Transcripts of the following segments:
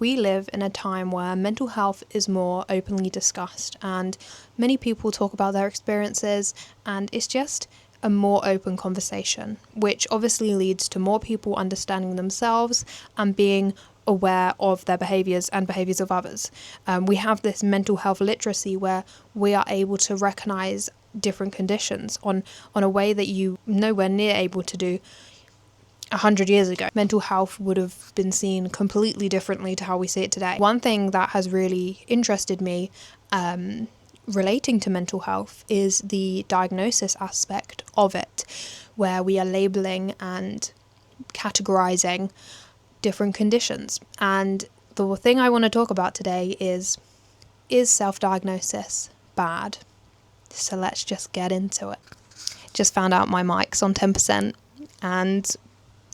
We live in a time where mental health is more openly discussed and many people talk about their experiences, and it's just a more open conversation, which obviously leads to more people understanding themselves and being aware of their behaviours and behaviours of others. We have this mental health literacy where we are able to recognise different conditions on a way that you nowhere near able to do 100 years ago. Mental health would have been seen completely differently to how we see it today. One thing that has really interested me relating to mental health is the diagnosis aspect of it, where we are labelling and categorising different conditions. And the thing I want to talk about today is self-diagnosis bad? So let's just get into it. Just found out my mic's on 10% and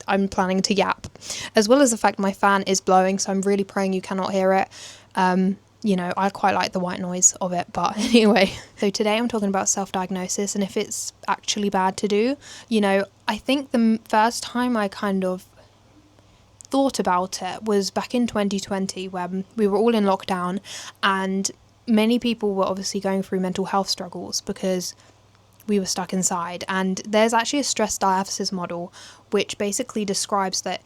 I'm planning to yap, as well as the fact my fan is blowing, so I'm really praying you cannot hear it. I quite like the white noise of it, but anyway. So today I'm talking about self-diagnosis and if it's actually bad to do. I think the first time I kind of thought about it was back in 2020 when we were all in lockdown and many people were obviously going through mental health struggles because we were stuck inside. And there's actually a stress diaphysis model which basically describes that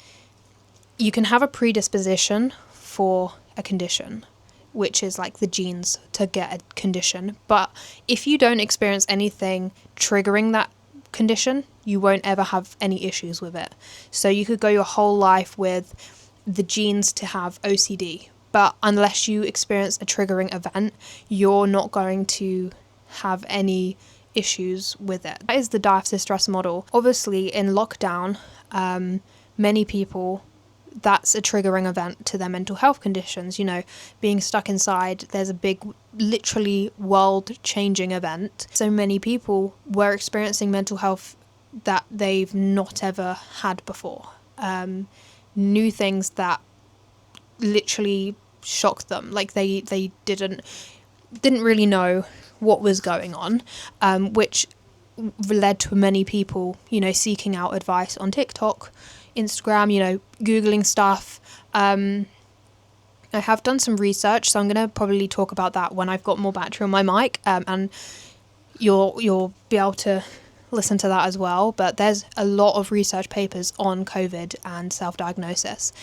you can have a predisposition for a condition, which is like the genes to get a condition, but if you don't experience anything triggering that condition, you won't ever have any issues with it. So you could go your whole life with the genes to have OCD, but unless you experience a triggering event, you're not going to have any issues with it. That is the diaphysis stress model. Obviously in lockdown, many people, that's a triggering event to their mental health conditions. Being stuck inside, there's a big, literally world-changing event. So many people were experiencing mental health that they've not ever had before. New things that literally shocked them. Like they didn't really know what was going on, which led to many people, seeking out advice on TikTok, Instagram, Googling stuff. I have done some research, so I'm going to probably talk about that when I've got more battery on my mic, and you'll be able to listen to that as well. But there's a lot of research papers on COVID and self-diagnosis.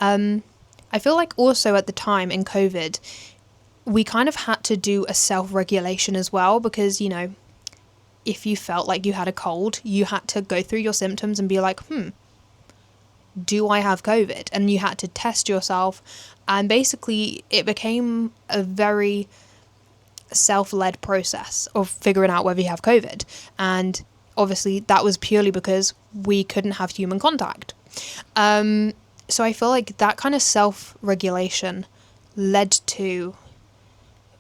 I feel like also at the time in COVID, we kind of had to do a self-regulation as well because, if you felt like you had a cold, you had to go through your symptoms and be like, do I have COVID? And you had to test yourself. And basically it became a very self-led process of figuring out whether you have COVID. And obviously that was purely because we couldn't have human contact. So I feel like that kind of self-regulation led to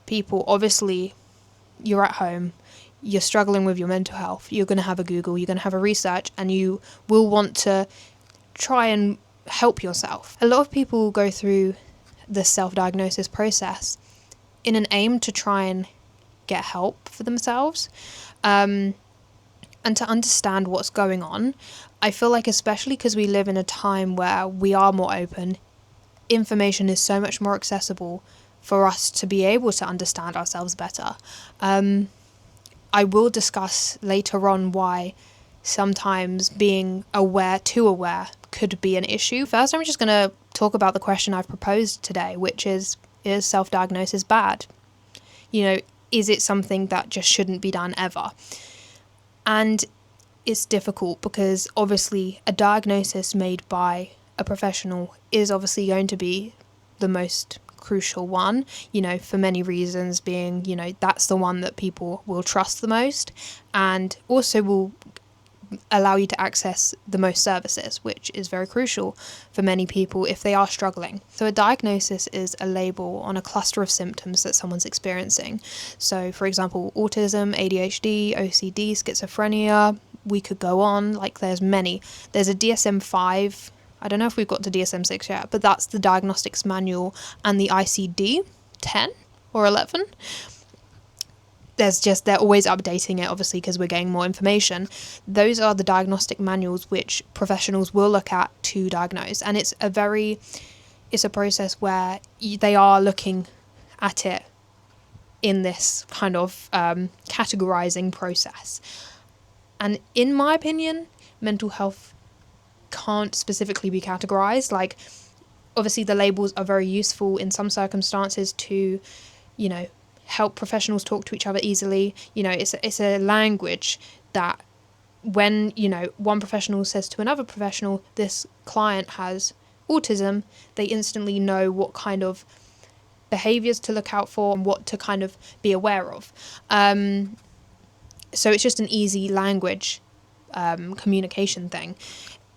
people, obviously you're at home, you're struggling with your mental health, you're going to have a Google, you're going to have a research, and you will want to try and help yourself. A lot of people go through the self-diagnosis process in an aim to try and get help for themselves, and to understand what's going on. I feel like especially because we live in a time where we are more open, information is so much more accessible for us to be able to understand ourselves better. I will discuss later on why sometimes being too aware could be an issue. First, I'm just going to talk about the question I've proposed today, which is self-diagnosis bad? Is it something that just shouldn't be done ever? And it's difficult because obviously a diagnosis made by a professional is obviously going to be the most crucial one, for many reasons, being, that's the one that people will trust the most and also will allow you to access the most services, which is very crucial for many people if they are struggling. So a diagnosis is a label on a cluster of symptoms that someone's experiencing. So for example, autism, ADHD, OCD, schizophrenia, we could go on, like there's many. There's a DSM-5, I don't know if we've got to DSM-6 yet, but that's the Diagnostics Manual, and the ICD-10 or 11. They're always updating it, obviously, because we're getting more information. Those are the diagnostic manuals which professionals will look at to diagnose. And it's a very it's a process where they are looking at it in this kind of categorizing process. And in my opinion, mental health can't specifically be categorized. Like, obviously the labels are very useful in some circumstances to, you know, help professionals talk to each other easily. You know, it's a language that when, you know, one professional says to another professional, this client has autism, they instantly know what kind of behaviors to look out for and what to kind of be aware of. So it's just an easy language communication thing.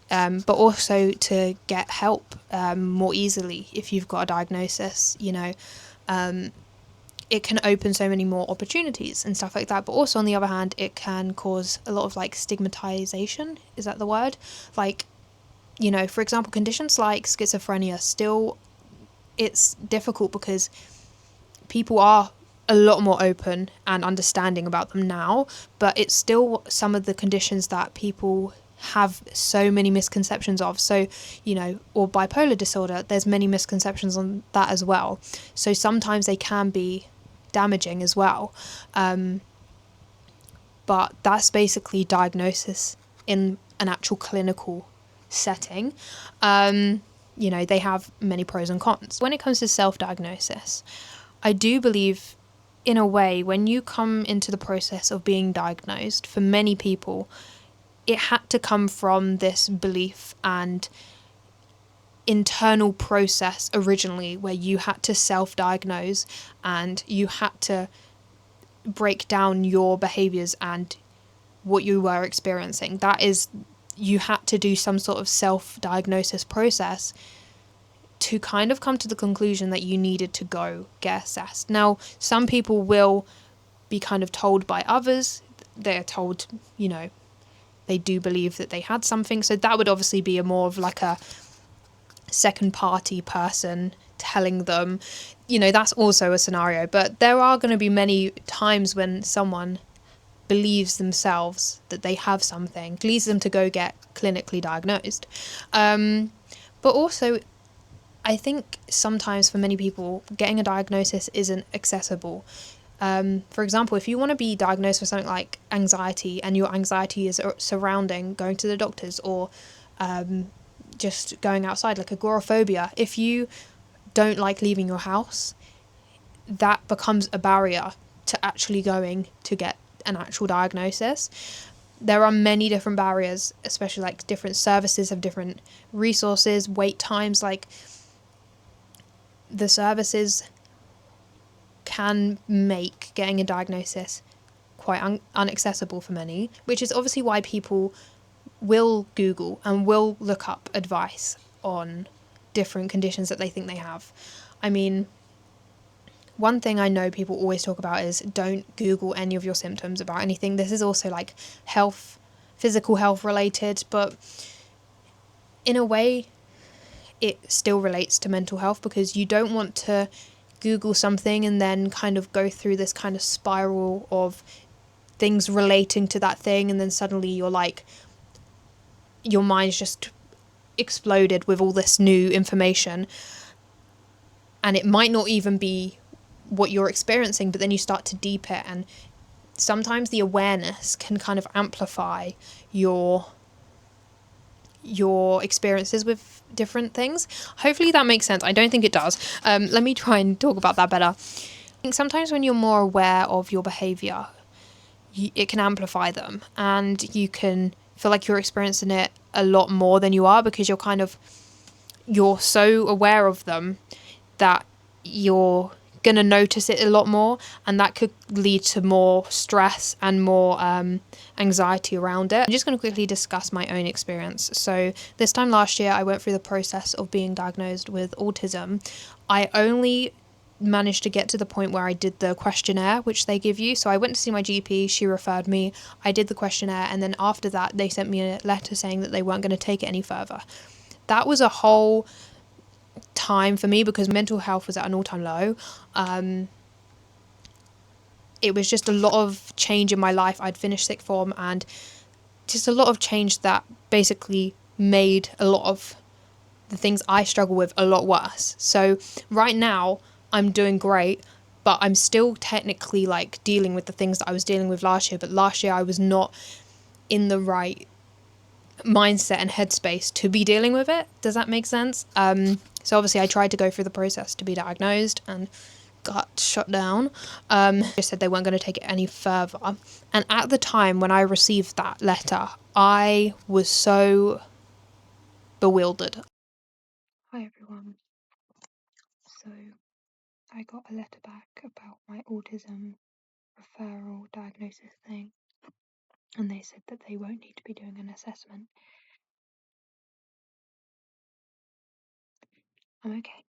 But also to get help more easily if you've got a diagnosis, you know, it can open so many more opportunities and stuff like that. But also on the other hand, it can cause a lot of like stigmatization. Is that the word? Like, you know, for example, conditions like schizophrenia, still it's difficult because people are a lot more open and understanding about them now, but it's still some of the conditions that people have so many misconceptions of. So, you know, or bipolar disorder, there's many misconceptions on that as well. So sometimes they can be damaging as well. But that's basically diagnosis in an actual clinical setting. You know, they have many pros and cons. When it comes to self-diagnosis, I do believe, in a way, when you come into the process of being diagnosed, for many people, it had to come from this belief and internal process originally where you had to self-diagnose and you had to break down your behaviours and what you were experiencing. That is, you had to do some sort of self-diagnosis process to kind of come to the conclusion that you needed to go get assessed. Now, some people will be kind of told by others, they're told, you know, they do believe that they had something. So that would obviously be a more of like a second party person telling them, you know, that's also a scenario. But there are going to be many times when someone believes themselves that they have something, leads them to go get clinically diagnosed. But also, I think sometimes for many people, getting a diagnosis isn't accessible. For example, if you want to be diagnosed with something like anxiety and your anxiety is surrounding going to the doctors or just going outside, like agoraphobia, if you don't like leaving your house, that becomes a barrier to actually going to get an actual diagnosis. There are many different barriers, especially like different services have different resources, wait times, like the services can make getting a diagnosis quite inaccessible for many, which is obviously why people will Google and will look up advice on different conditions that they think they have. I mean, one thing I know people always talk about is don't Google any of your symptoms about anything. This is also like health, physical health related, but in a way it still relates to mental health because you don't want to Google something and then kind of go through this kind of spiral of things relating to that thing, and then suddenly you're like, your mind's just exploded with all this new information and it might not even be what you're experiencing, but then you start to deep it, and sometimes the awareness can kind of amplify your experiences with different things. Hopefully that makes sense. I don't think it does. Let me try and talk about that better. I think sometimes when you're more aware of your behaviour, it can amplify them and you can feel like you're experiencing it a lot more than you are because you're so aware of them that you're going to notice it a lot more, and that could lead to more stress and more anxiety around it. I'm just going to quickly discuss my own experience. So this time last year I went through the process of being diagnosed with autism. I only managed to get to the point where I did the questionnaire which they give you. So I went to see my GP, she referred me, I did the questionnaire, and then after that they sent me a letter saying that they weren't going to take it any further. That was a whole time for me because mental health was at an all-time low. It was just a lot of change in my life. I'd finished sixth form and just a lot of change that basically made a lot of the things I struggle with a lot worse. So right now I'm doing great, but I'm still technically like dealing with the things that I was dealing with last year. But last year I was not in the right mindset and headspace to be dealing with it. Does that make sense? So obviously I tried to go through the process to be diagnosed and got shut down. They said they weren't going to take it any further. And at the time when I received that letter, I was so bewildered. Hi everyone. So I got a letter back about my autism referral diagnosis thing, and they said that they won't need to be doing an assessment. I'm okay.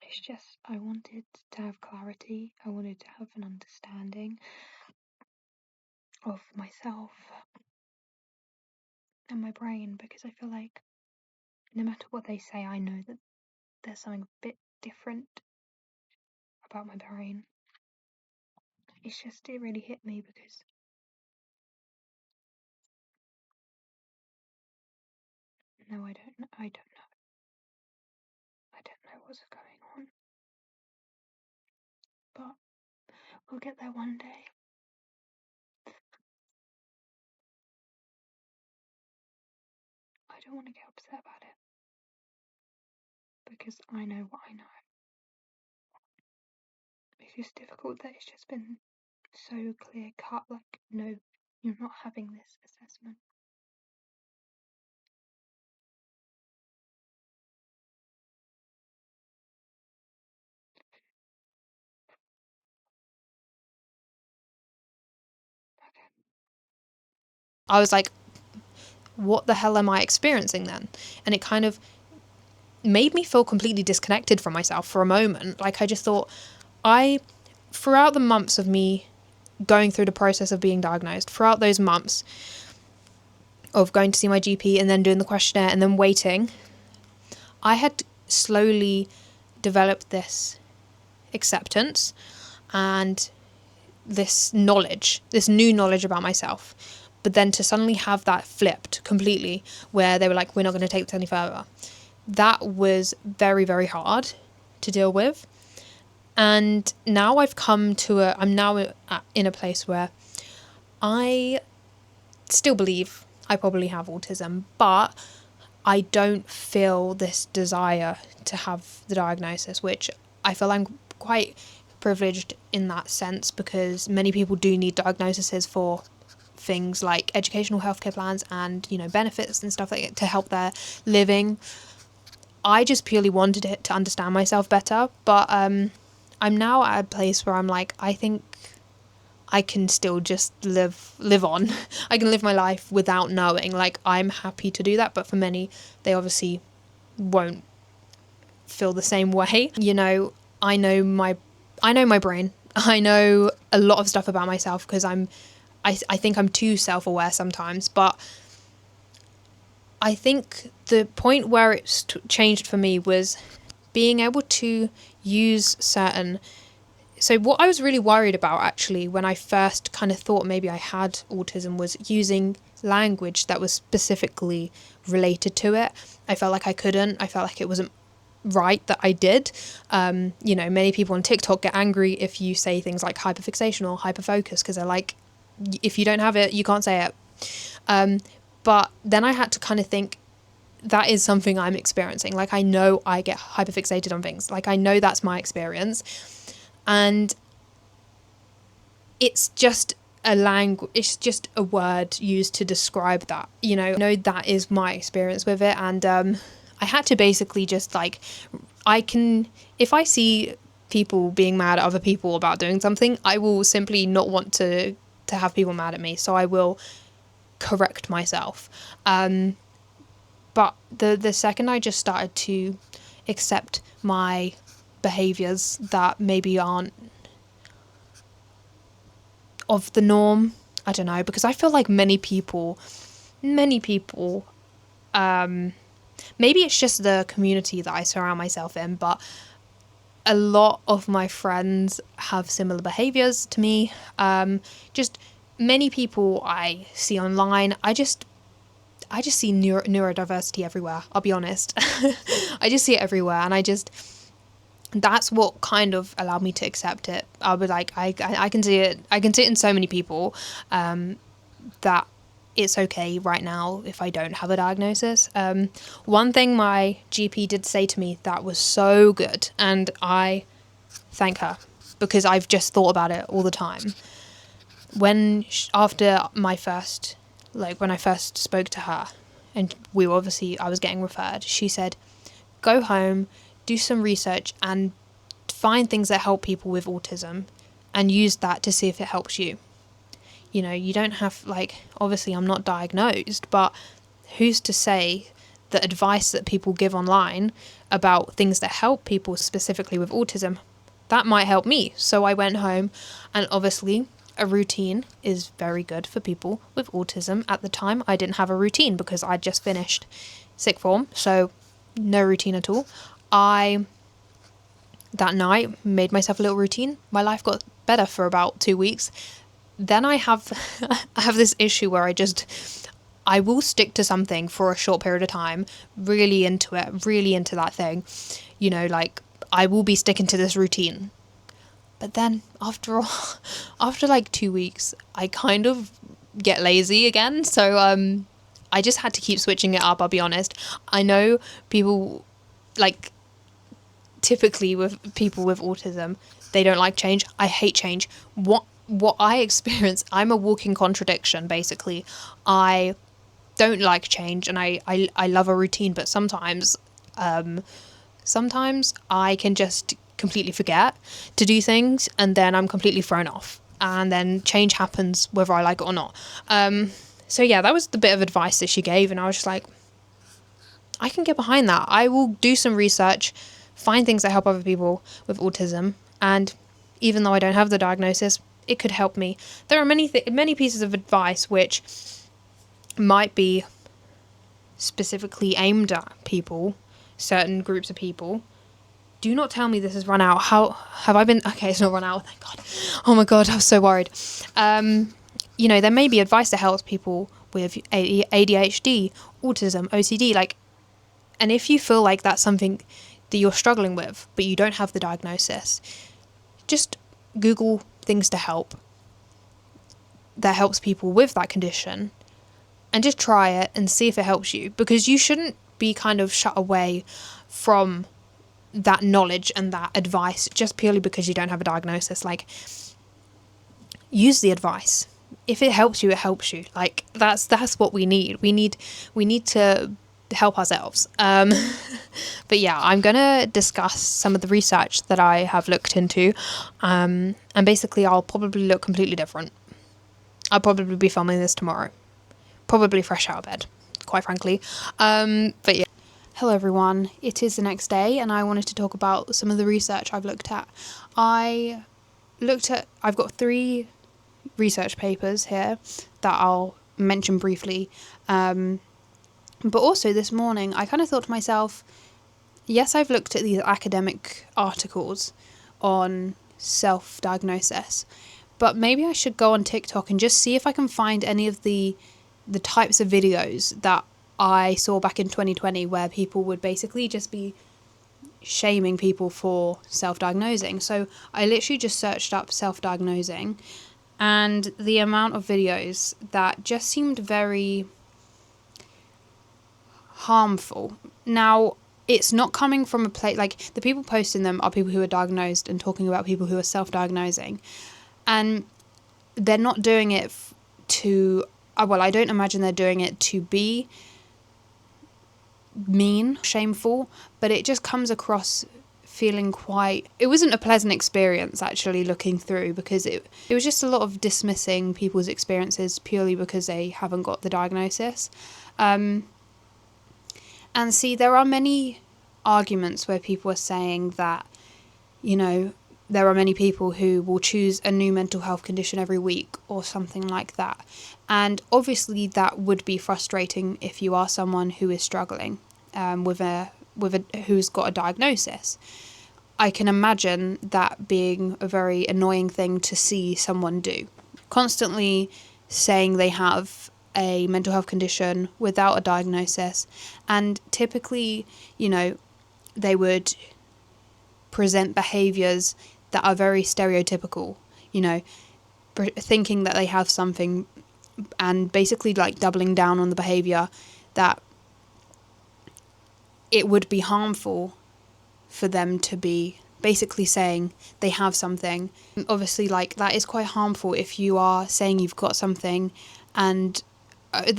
It's just I wanted to have clarity. I wanted to have an understanding of myself and my brain, because I feel like no matter what they say, I know that there's something a bit different about my brain. It's just, it really hit me because no, I don't know. I don't know. I don't know what's going on. But we'll get there one day. I don't want to get upset about it because I know what I know. It's just difficult that it's just been so clear cut, like, no, you're not having this assessment. Okay. I was like, what the hell am I experiencing then? And it kind of made me feel completely disconnected from myself for a moment. Like, I just thought, throughout the months of me going through the process of being diagnosed, throughout those months of going to see my GP and then doing the questionnaire and then waiting, I had slowly developed this acceptance and this knowledge, this new knowledge about myself. But then to suddenly have that flipped completely, where they were like, we're not going to take this any further, that was very, very hard to deal with. And now I'm now in a place where I still believe I probably have autism, but I don't feel this desire to have the diagnosis, which I feel I'm quite privileged in that sense, because many people do need diagnoses for things like educational healthcare plans and, you know, benefits and stuff like that to help their living. I just purely wanted it to understand myself better, but I'm now at a place where I'm like, I think I can still just live on. I can live my life without knowing. Like, I'm happy to do that, but for many, they obviously won't feel the same way. You know, I know my brain. I know a lot of stuff about myself because I think I'm too self-aware sometimes, but I think the point where it's changed for me was being able to use certain. So what I was really worried about, actually, when I first kind of thought maybe I had autism, was using language that was specifically related to it. I felt like I couldn't. I felt like it wasn't right that I did. You know, many people on TikTok get angry if you say things like hyperfixation or hyperfocus, because they're like, if you don't have it, you can't say it. But then I had to kind of think, that is something I'm experiencing. Like, I know I get hyperfixated on things. Like, I know that's my experience. And it's just it's just a word used to describe that, you know. I know that is my experience with it. And I had to basically just, like, if I see people being mad at other people about doing something, I will simply not want to have people mad at me. So I will correct myself. But the second I just started to accept my behaviours that maybe aren't of the norm, I don't know, because I feel like many people, maybe it's just the community that I surround myself in, but a lot of my friends have similar behaviours to me. Just many people I see online, I just see neurodiversity everywhere, I'll be honest. I just see it everywhere, and that's what kind of allowed me to accept it. I'll be like, I can see it in so many people, that it's okay right now if I don't have a diagnosis. One thing my GP did say to me that was so good, and I thank her, because I've just thought about it all the time. After my first, when I first spoke to her, and I was getting referred, she said, go home, do some research, and find things that help people with autism, and use that to see if it helps you. You know, you don't have, obviously I'm not diagnosed, but who's to say that advice that people give online about things that help people specifically with autism, that might help me. So I went home, and obviously a routine is very good for people with autism. At the time, I didn't have a routine because I'd just finished sixth form, so no routine at all. That night, made myself a little routine. My life got better for about 2 weeks. Then I have this issue where I will stick to something for a short period of time, really into it, really into that thing. You know, I will be sticking to this routine. But then after 2 weeks, I kind of get lazy again. So I just had to keep switching it up, I'll be honest. I know people, typically with people with autism, they don't like change. I hate change. What I experience, I'm a walking contradiction, basically. I don't like change, and I love a routine, but sometimes I can just completely forget to do things, and then I'm completely thrown off, and then change happens whether I like it or not. So yeah, that was the bit of advice that she gave, and I was just like, I can get behind that. I will do some research, find things that help other people with autism, and even though I don't have the diagnosis, it could help me. There are many pieces of advice which might be specifically aimed at people, certain groups of people. Do not tell me this has run out. How have I been? Okay, it's not run out, thank God. Oh my God, I was so worried. There may be advice that helps people with ADHD, autism, OCD, and if you feel like that's something that you're struggling with, but you don't have the diagnosis, just Google things to help that helps people with that condition, and just try it and see if it helps you, because you shouldn't be kind of shut away from that knowledge and that advice just purely because you don't have a diagnosis. Use the advice. If it helps you, it helps you. That's what we need. We need to help ourselves. But yeah, I'm gonna discuss some of the research that I have looked into, and basically I'll probably look completely different. I'll probably be filming this tomorrow, probably fresh out of bed, quite frankly. But yeah. Hello everyone, it is the next day, and I wanted to talk about some of the research I've looked at. I've got 3 research papers here that I'll mention briefly. But also this morning, I kind of thought to myself, yes, I've looked at these academic articles on self-diagnosis, but maybe I should go on TikTok and just see if I can find any of the types of videos that I saw back in 2020 where people would basically just be shaming people for self-diagnosing. So I literally just searched up self-diagnosing, and the amount of videos that just seemed very harmful. Now, it's not coming from a place, the people posting them are people who are diagnosed and talking about people who are self-diagnosing, and they're not doing it I don't imagine they're doing it to be mean, shameful, but it just comes across feeling it wasn't a pleasant experience actually looking through, because it was just a lot of dismissing people's experiences purely because they haven't got the diagnosis. And see, there are many arguments where people are saying that, there are many people who will choose a new mental health condition every week or something like that. And obviously that would be frustrating if you are someone who is struggling who's got a diagnosis. I can imagine that being a very annoying thing to see someone do. Constantly saying they have a mental health condition without a diagnosis, and typically, you know, they would present behaviours that are very stereotypical, you know, thinking that they have something and basically like doubling down on the behaviour that it would be harmful for them to be basically saying they have something. Obviously, like, that is quite harmful if you are saying you've got something and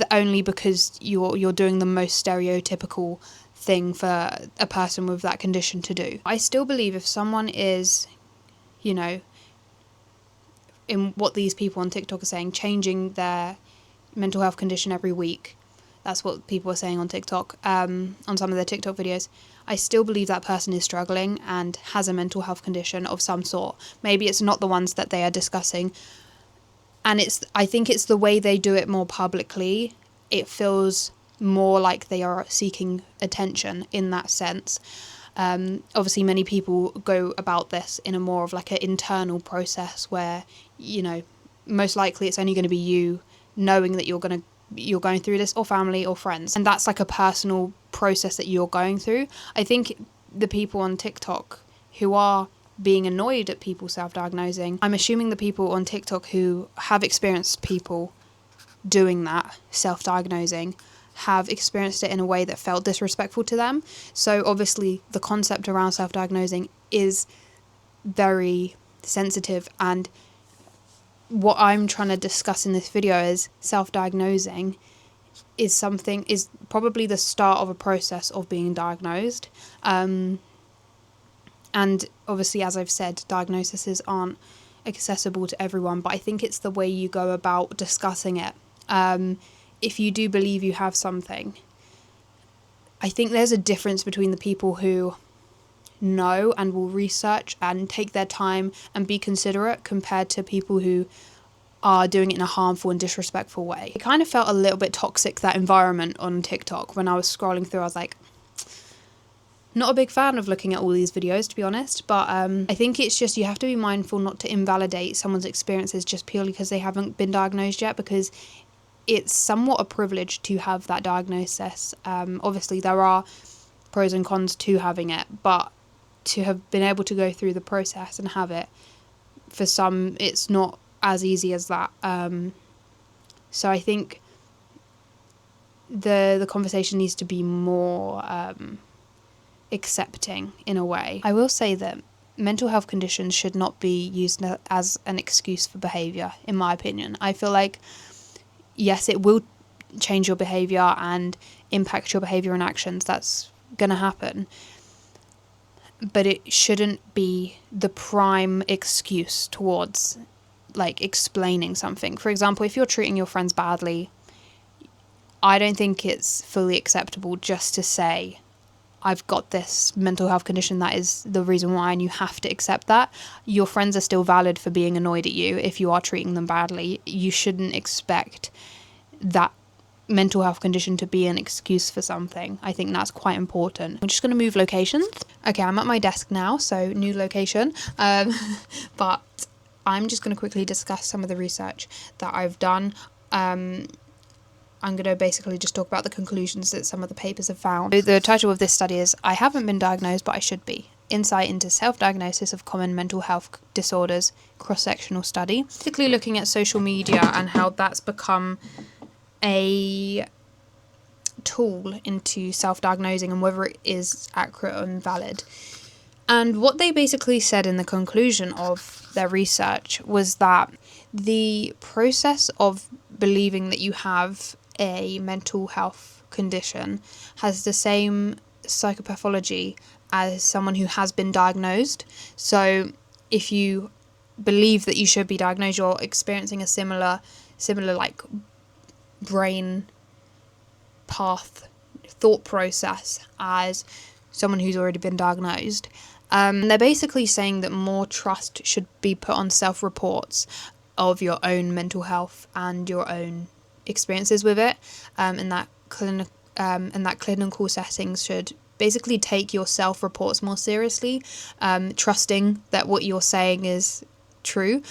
only because you're doing the most stereotypical thing for a person with that condition to do. I still believe if someone is, you know, in what these people on TikTok are saying, changing their mental health condition every week, that's what people are saying on TikTok, on some of their TikTok videos, I still believe that person is struggling and has a mental health condition of some sort. Maybe it's not the ones that they are discussing, and I think it's the way they do it more publicly. It feels more like they are seeking attention in that sense. Obviously, many people go about this in a more of like an internal process where, you know, most likely it's only going to be you knowing that you're going through this, or family or friends, and that's like a personal process that you're going through. I think the people on TikTok who are being annoyed at people self-diagnosing, I'm assuming the people on TikTok who have experienced people doing that, self-diagnosing, have experienced it in a way that felt disrespectful to them. So obviously the concept around self-diagnosing is very sensitive, and what I'm trying to discuss in this video is self-diagnosing is probably the start of a process of being diagnosed. And obviously, as I've said, diagnoses aren't accessible to everyone, but I think it's the way you go about discussing it. If you do believe you have something, I think there's a difference between the people who know and will research and take their time and be considerate compared to people who are doing it in a harmful and disrespectful way. It kind of felt a little bit toxic, that environment on TikTok. When I was scrolling through, I was like, not a big fan of looking at all these videos, to be honest, but I think it's just you have to be mindful not to invalidate someone's experiences just purely because they haven't been diagnosed yet, because it's somewhat a privilege to have that diagnosis. Obviously, there are pros and cons to having it, but to have been able to go through the process and have it, for some, it's not as easy as that. So I think the conversation needs to be more accepting in a way. I will say that mental health conditions should not be used as an excuse for behaviour, in my opinion. I feel like, yes, it will change your behaviour and impact your behaviour and actions. That's going to happen. But it shouldn't be the prime excuse towards, like, explaining something. For example, if you're treating your friends badly, I don't think it's fully acceptable just to say, I've got this mental health condition, that is the reason why, and you have to accept that. Your friends are still valid for being annoyed at you if you are treating them badly. You shouldn't expect that mental health condition to be an excuse for something. I think that's quite important. I'm just going to move locations. Okay, I'm at my desk now, so new location. But I'm just going to quickly discuss some of the research that I've done. I'm going to basically just talk about the conclusions that some of the papers have found. The title of this study is I Haven't Been Diagnosed, But I Should Be. Insight into Self-Diagnosis of Common Mental Health Disorders, Cross-Sectional Study. Particularly looking at social media and how that's become a tool into self-diagnosing and whether it is accurate and valid. And what they basically said in the conclusion of their research was that the process of believing that you have a mental health condition has the same psychopathology as someone who has been diagnosed. So if you believe that you should be diagnosed, you're experiencing a similar like brain path thought process as someone who's already been diagnosed. They're basically saying that more trust should be put on self-reports of your own mental health and your own experiences with it, and that clinical settings should basically take your self-reports more seriously, trusting that what you're saying is true.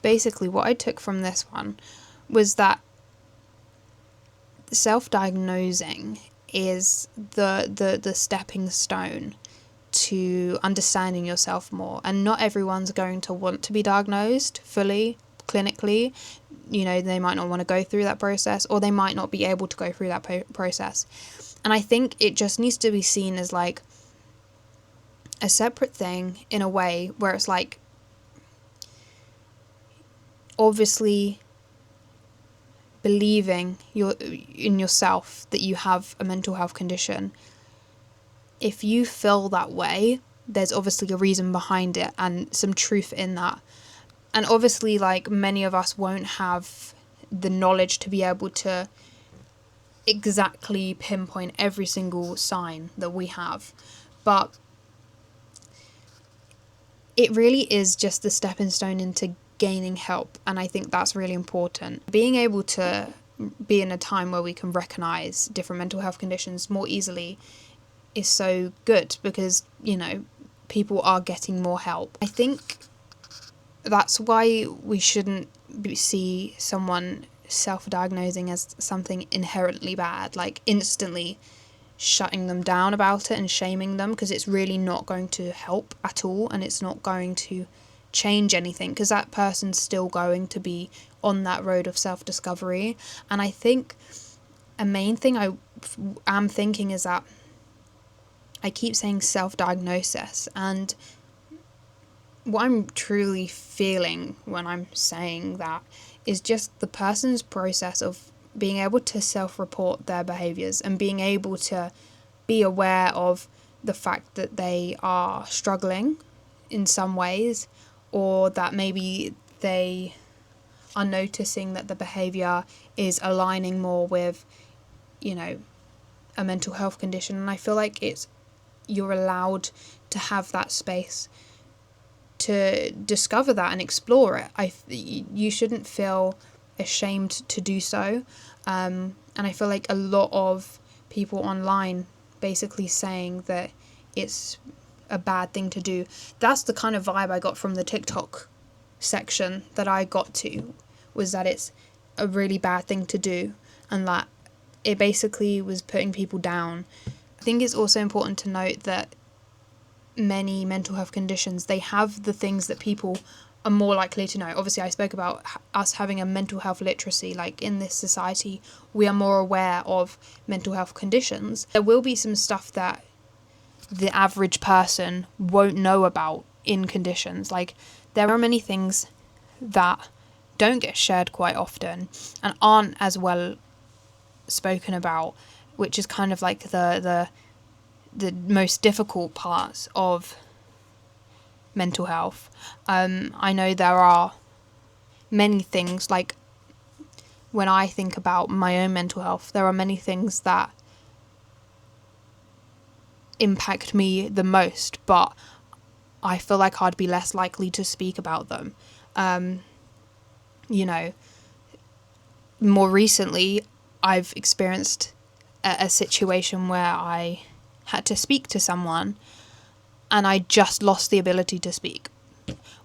Basically, what I took from this one was that self-diagnosing is the stepping stone to understanding yourself more, and not everyone's going to want to be diagnosed fully clinically. You know, they might not want to go through that process, or they might not be able to go through that process. And I think it just needs to be seen as like a separate thing, in a way where it's like, obviously believing in yourself that you have a mental health condition. If you feel that way, there's obviously a reason behind it and some truth in that. And obviously, like, many of us won't have the knowledge to be able to exactly pinpoint every single sign that we have. But it really is just the stepping stone into gaining help. And I think that's really important. Being able to be in a time where we can recognise different mental health conditions more easily is so good, because, you know, people are getting more help. I think that's why we shouldn't see someone self-diagnosing as something inherently bad, like instantly shutting them down about it and shaming them, because it's really not going to help at all, and it's not going to change anything, because that person's still going to be on that road of self-discovery. And I think a main thing I am thinking is that I keep saying self-diagnosis, and what I'm truly feeling when I'm saying that is just the person's process of being able to self-report their behaviours and being able to be aware of the fact that they are struggling in some ways, or that maybe they are noticing that the behaviour is aligning more with, you know, a mental health condition. And I feel like you're allowed to have that space to discover that and explore it. You shouldn't feel ashamed to do so. And I feel like a lot of people online basically saying that it's a bad thing to do. That's the kind of vibe I got from the TikTok section that I got to, was that it's a really bad thing to do, and that it basically was putting people down. I think it's also important to note that many mental health conditions, they have the things that people are more likely to know. Obviously, I spoke about us having a mental health literacy. Like, in this society, we are more aware of mental health conditions. There will be some stuff that the average person won't know about in conditions. Like, there are many things that don't get shared quite often and aren't as well spoken about, which is kind of like the most difficult parts of mental health. I know there are many things, like when I think about my own mental health, there are many things that impact me the most, but I feel like I'd be less likely to speak about them. You know, more recently, I've experienced a situation where I had to speak to someone and I just lost the ability to speak,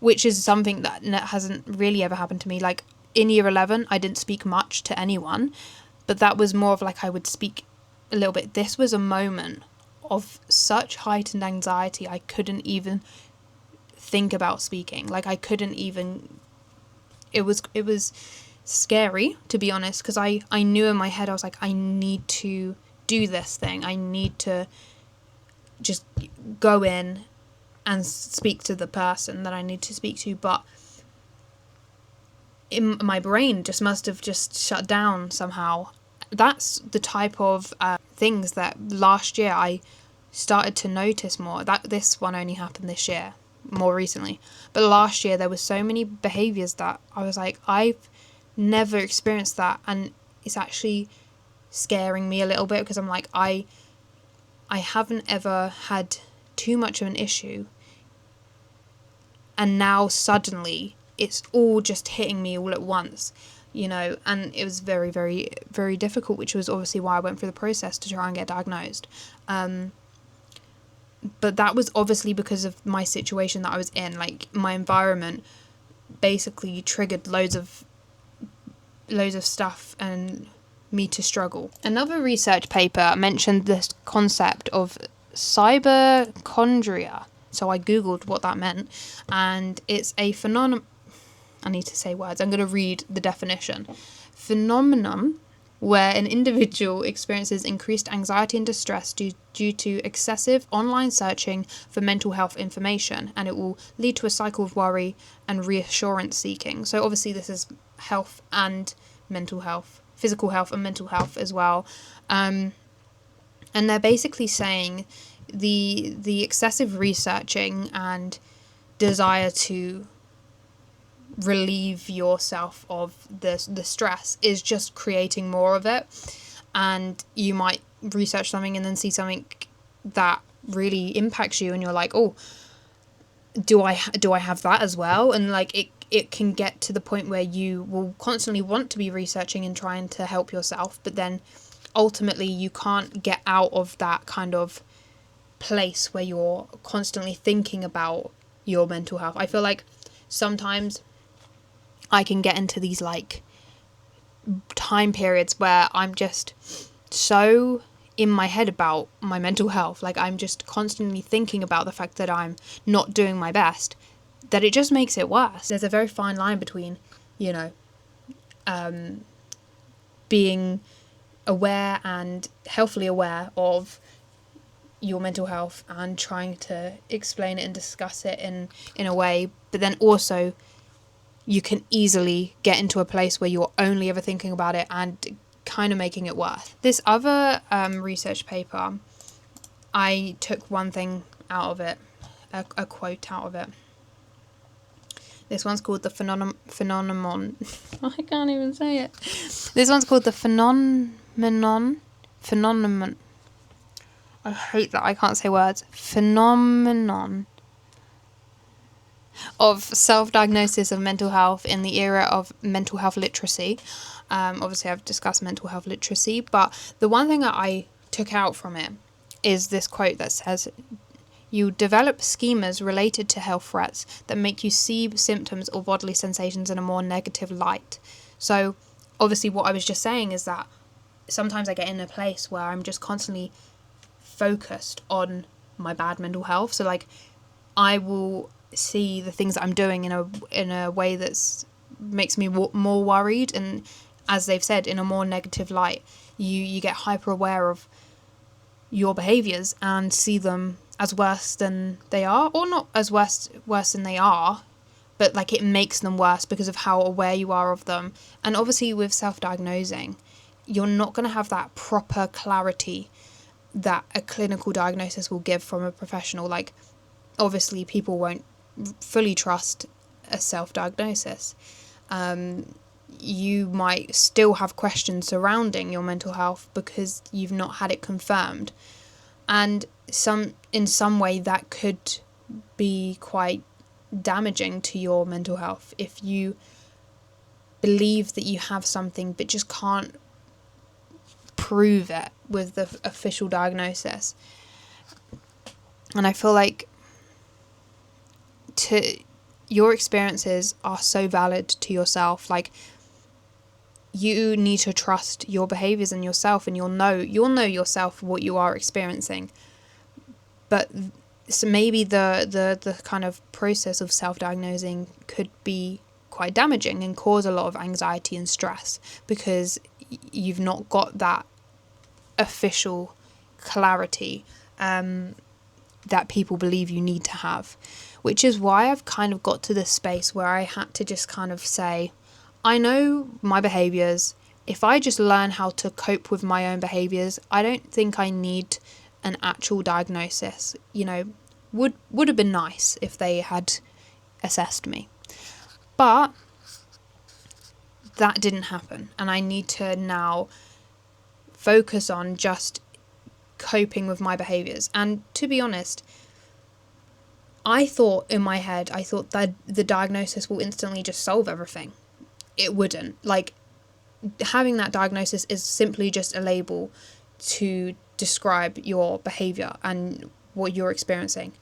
which is something that hasn't really ever happened to me. Like, in year 11, I didn't speak much to anyone, but that was more of like I would speak a little bit. This was a moment of such heightened anxiety, I couldn't even think about speaking. Like, I couldn't even... It was scary, to be honest, because I knew in my head, I was like, I need to do this thing. I need to just go in and speak to the person that I need to speak to. But my brain just must have just shut down somehow. That's the type of things that last year I started to notice more. This one only happened this year, more recently. But last year there was so many behaviours that I was like, I've never experienced that, and it's actually scaring me a little bit, because I'm like, I haven't ever had too much of an issue, and now suddenly it's all just hitting me all at once, you know. And it was very, very, very difficult, which was obviously why I went through the process to try and get diagnosed. But that was obviously because of my situation that I was in. Like, my environment basically triggered loads of stuff, and me to struggle. Another research paper mentioned this concept of cyberchondria. So I googled what that meant, and it's a phenomenon. I need to say words. I'm going to read the definition. Phenomenon where an individual experiences increased anxiety and distress due to excessive online searching for mental health information, and it will lead to a cycle of worry and reassurance seeking. So obviously this is health and mental health, physical health and mental health as well. And they're basically saying the excessive researching and desire to relieve yourself of the stress is just creating more of it, and you might research something and then see something that really impacts you and you're like, oh, do I have that as well? And like it can get to the point where you will constantly want to be researching and trying to help yourself, but then ultimately you can't get out of that kind of place where you're constantly thinking about your mental health. I feel like sometimes I can get into these like time periods where I'm just so in my head about my mental health, like I'm just constantly thinking about the fact that I'm not doing my best, that it just makes it worse. There's a very fine line between, you know, being aware and healthily aware of your mental health and trying to explain it and discuss it in a way, but then also you can easily get into a place where you're only ever thinking about it and kind of making it worse. This other research paper, I took one thing out of it, a quote out of it. This one's called the phenomenon. I can't even say it. This one's called the phenomenon. I hate that I can't say words. Phenomenon of self-diagnosis of mental health in the era of mental health literacy. Obviously, I've discussed mental health literacy, but the one thing that I took out from it is this quote that says, you develop schemas related to health threats that make you see symptoms or bodily sensations in a more negative light. So, obviously, what I was just saying is that sometimes I get in a place where I'm just constantly focused on my bad mental health. So, like, I will see the things that I'm doing in a way that's makes me more worried, and as they've said, in a more negative light. You get hyper aware of your behaviours and see them as worse than they are, or not as worse than they are, but like it makes them worse because of how aware you are of them. And obviously with self-diagnosing, you're not going to have that proper clarity that a clinical diagnosis will give from a professional. Like, obviously people won't fully trust a self-diagnosis. You might still have questions surrounding your mental health because you've not had it confirmed, and in some way that could be quite damaging to your mental health if you believe that you have something but just can't prove it with the official diagnosis. And I feel like your experiences are so valid to yourself. Like, you need to trust your behaviours and yourself, and you'll know yourself what you are experiencing. But so maybe the kind of process of self-diagnosing could be quite damaging and cause a lot of anxiety and stress because you've not got that official clarity that people believe you need to have. Which is why I've kind of got to this space where I had to just kind of say, I know my behaviours. If I just learn how to cope with my own behaviours, I don't think I need an actual diagnosis. You know, would have been nice if they had assessed me. But that didn't happen. And I need to now focus on just coping with my behaviours. And to be honest, I thought in my head, that the diagnosis will instantly just solve everything. It wouldn't. Like, having that diagnosis is simply just a label to describe your behaviour and what you're experiencing.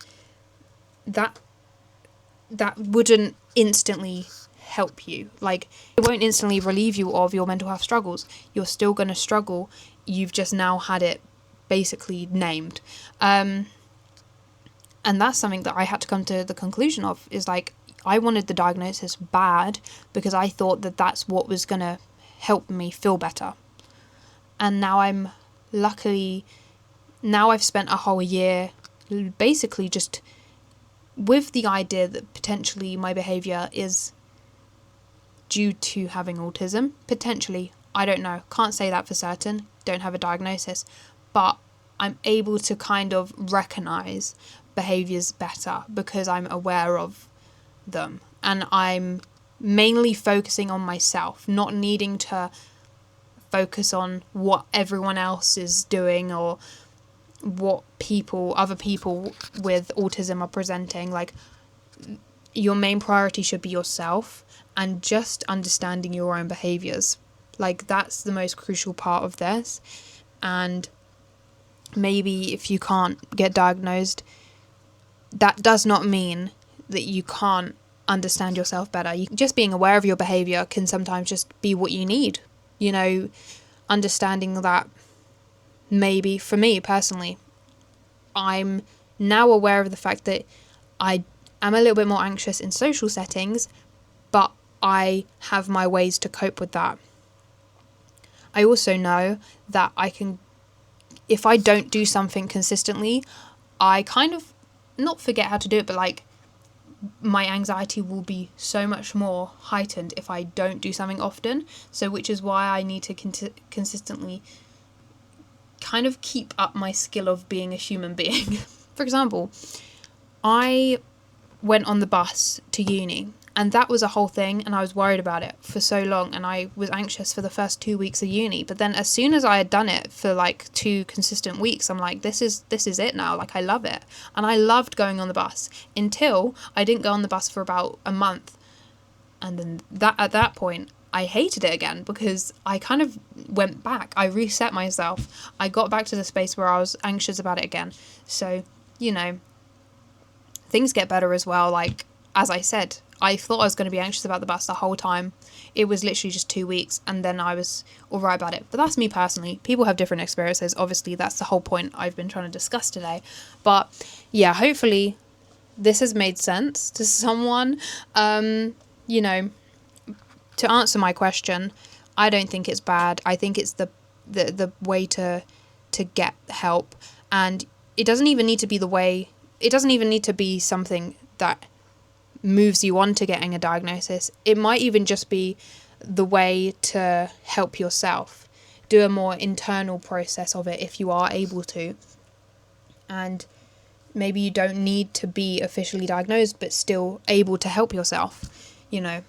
That wouldn't instantly help you. Like, it won't instantly relieve you of your mental health struggles. You're still going to struggle. You've just now had it basically named. And that's something that I had to come to the conclusion of, is like, I wanted the diagnosis bad because I thought that that's what was going to help me feel better. And now I've spent a whole year basically just with the idea that potentially my behaviour is due to having autism. Potentially, I don't know, can't say that for certain, don't have a diagnosis, but I'm able to kind of recognise behaviours better because I'm aware of them, and I'm mainly focusing on myself, not needing to focus on what everyone else is doing or what other people with autism are presenting. Like, your main priority should be yourself and just understanding your own behaviours. Like, that's the most crucial part of this. And maybe if you can't get diagnosed, that does not mean that you can't understand yourself better. Just being aware of your behaviour can sometimes just be what you need. You know, understanding that maybe, for me personally, I'm now aware of the fact that I am a little bit more anxious in social settings, but I have my ways to cope with that. I also know that if I don't do something consistently, I kind of not forget how to do it, but like, my anxiety will be so much more heightened if I don't do something often. So which is why I need to consistently kind of keep up my skill of being a human being. For example, I went on the bus to uni, and that was a whole thing, and I was worried about it for so long, and I was anxious for the first 2 weeks of uni. But then as soon as I had done it for like 2 consistent weeks, I'm like, this is it now. Like, I love it. And I loved going on the bus until I didn't go on the bus for about a month. And then at that point, I hated it again because I kind of went back. I reset myself. I got back to the space where I was anxious about it again. So, you know, things get better as well. Like, as I said, I thought I was going to be anxious about the bus the whole time. It was literally just 2 weeks, and then I was all right about it. But that's me personally. People have different experiences. Obviously, that's the whole point I've been trying to discuss today. But yeah, hopefully this has made sense to someone. You know, to answer my question, I don't think it's bad. I think it's the way to get help, and it doesn't even need to be it doesn't even need to be something that moves you on to getting a diagnosis. It might even just be the way to help yourself. Do a more internal process of it if you are able to. And maybe you don't need to be officially diagnosed, but still able to help yourself. You know,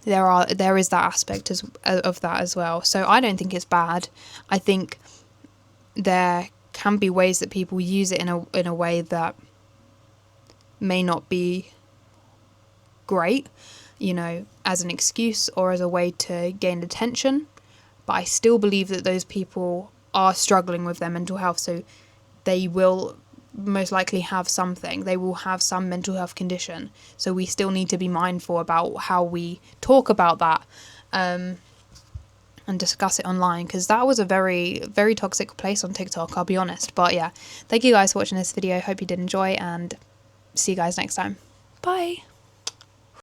there is that aspect of that as well. So I don't think it's bad. I think there can be ways that people use it in a way that may not be great, you know, as an excuse or as a way to gain attention. But I still believe that those people are struggling with their mental health, so they will most likely have something. They will have some mental health condition. So we still need to be mindful about how we talk about that and discuss it online, because that was a very, very toxic place on TikTok, I'll be honest. But yeah, thank you guys for watching this video. Hope you did enjoy, and see you guys next time. Bye.